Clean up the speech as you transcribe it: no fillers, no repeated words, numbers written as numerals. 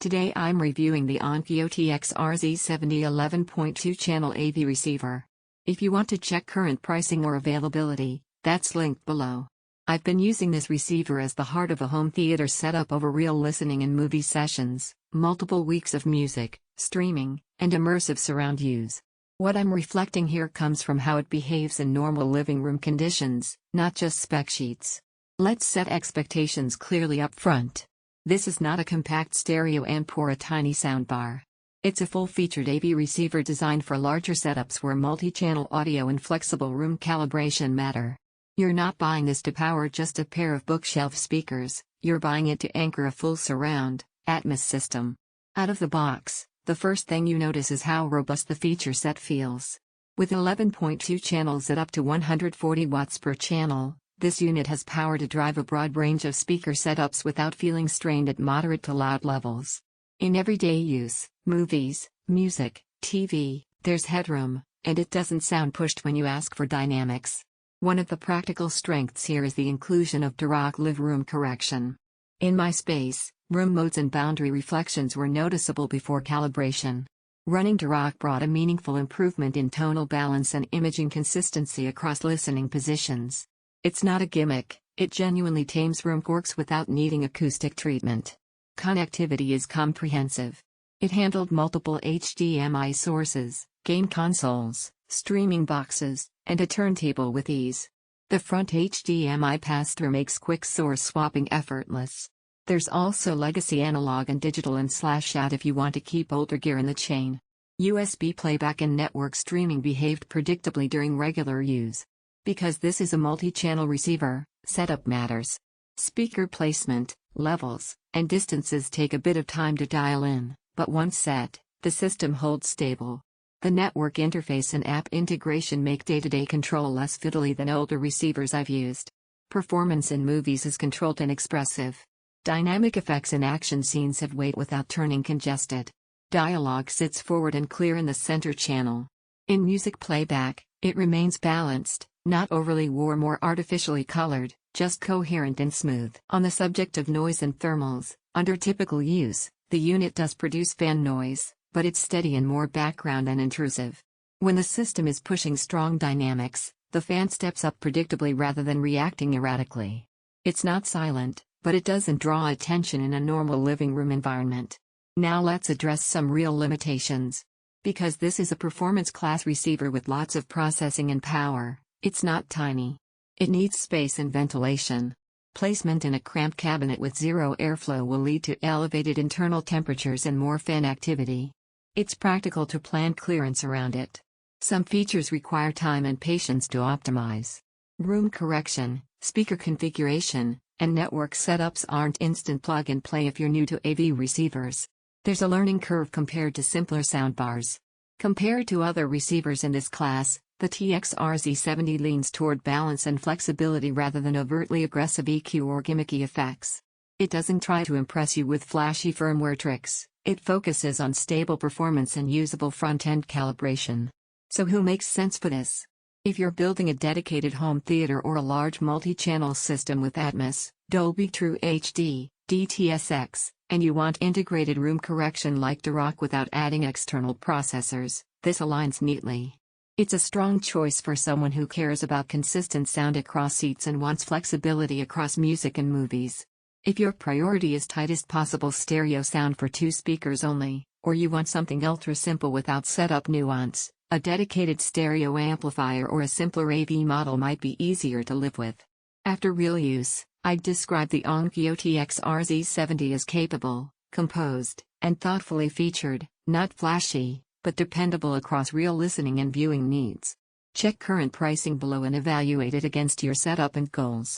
Today I'm reviewing the Onkyo TX-RZ70 11.2-Channel AV receiver. If you want to check current pricing or availability, that's linked below. I've been using this receiver as the heart of a home theater setup over real listening and movie sessions, multiple weeks of music, streaming, and immersive surround use. What I'm reflecting here comes from how it behaves in normal living room conditions, not just spec sheets. Let's set expectations clearly up front. This is not a compact stereo amp or a tiny soundbar. It's a full-featured AV receiver designed for larger setups where multi-channel audio and flexible room calibration matter. You're not buying this to power just a pair of bookshelf speakers, you're buying it to anchor a full surround, Atmos system. Out of the box, the first thing you notice is how robust the feature set feels. With 11.2 channels at up to 140 watts per channel, this unit has power to drive a broad range of speaker setups without feeling strained at moderate to loud levels. In everyday use, movies, music, TV, there's headroom, and it doesn't sound pushed when you ask for dynamics. One of the practical strengths here is the inclusion of Dirac live room correction. In my space, room modes and boundary reflections were noticeable before calibration. Running Dirac brought a meaningful improvement in tonal balance and imaging consistency across listening positions. It's not a gimmick, it genuinely tames room quirks without needing acoustic treatment. Connectivity is comprehensive. It handled multiple HDMI sources, game consoles, streaming boxes, and a turntable with ease. The front HDMI pass-through makes quick source swapping effortless. There's also legacy analog and digital in/out if you want to keep older gear in the chain. USB playback and network streaming behaved predictably during regular use. Because this is a multi-channel receiver, setup matters. Speaker placement, levels, and distances take a bit of time to dial in, but once set, the system holds stable. The network interface and app integration make day-to-day control less fiddly than older receivers I've used. Performance in movies is controlled and expressive. Dynamic effects in action scenes have weight without turning congested. Dialogue sits forward and clear in the center channel. In music playback, it remains balanced, not overly warm or artificially colored, just coherent and smooth. On the subject of noise and thermals, under typical use, the unit does produce fan noise, but it's steady and more background and intrusive. When the system is pushing strong dynamics, the fan steps up predictably rather than reacting erratically. It's not silent, but it doesn't draw attention in a normal living room environment. Now let's address some real limitations. Because this is a performance class receiver with lots of processing and power, it's not tiny. It needs space and ventilation. Placement in a cramped cabinet with zero airflow will lead to elevated internal temperatures and more fan activity. It's practical to plan clearance around it. Some features require time and patience to optimize. Room correction, speaker configuration, and network setups aren't instant plug-and-play if you're new to AV receivers. There's a learning curve compared to simpler soundbars. Compared to other receivers in this class, the TX-RZ70 leans toward balance and flexibility rather than overtly aggressive EQ or gimmicky effects. It doesn't try to impress you with flashy firmware tricks, it focuses on stable performance and usable front-end calibration. So who makes sense for this? If you're building a dedicated home theater or a large multi-channel system with Atmos, Dolby True HD, DTS:X, and you want integrated room correction like Dirac without adding external processors, this aligns neatly. It's a strong choice for someone who cares about consistent sound across seats and wants flexibility across music and movies. If your priority is tightest possible stereo sound for 2 speakers only, or you want something ultra simple without setup nuance, a dedicated stereo amplifier or a simpler AV model might be easier to live with. After real use, I'd describe the Onkyo TX-RZ70 as capable, composed, and thoughtfully featured, not flashy, but dependable across real listening and viewing needs. Check current pricing below and evaluate it against your setup and goals.